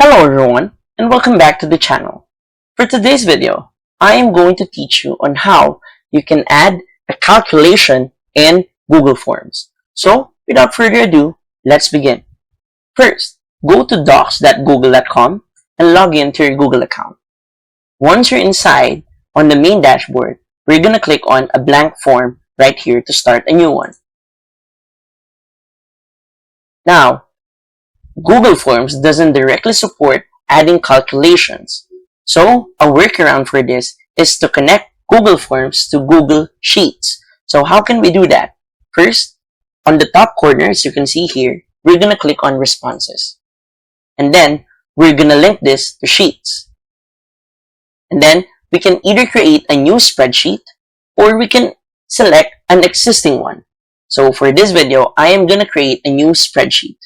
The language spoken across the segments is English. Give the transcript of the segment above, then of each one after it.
Hello everyone and welcome back to the channel. For today's video, I am going to teach you on how you can add a calculation in Google Forms. So without further ado, let's begin. First, go to docs.google.com and log in to your Google account. Once you're inside, on the main dashboard, we're going to click on a blank form right here to start a new one. Now, Google Forms doesn't directly support adding calculations. So, a workaround for this is to connect Google Forms to Google Sheets. So, how can we do that? First, on the top corner, as you can see here, we're going to click on Responses. And then, we're going to link this to Sheets. And then, we can either create a new spreadsheet or we can select an existing one. So, for this video, I am going to create a new spreadsheet.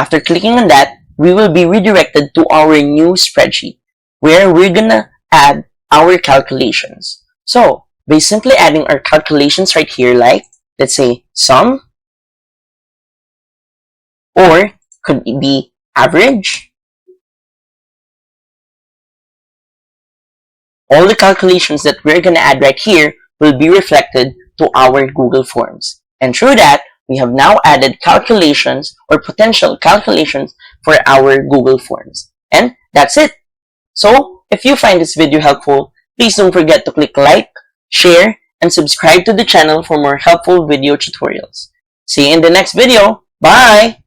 After clicking on that, we will be redirected to our new spreadsheet where we're gonna add our calculations. So, by simply adding our calculations right here, like, let's say, sum, or could be average, all the calculations that we're gonna add right here will be reflected to our Google Forms. And through that, we have now added calculations or potential calculations for our Google Forms. And that's it. So, if you find this video helpful, please don't forget to click like, share, and subscribe to the channel for more helpful video tutorials. See you in the next video. Bye!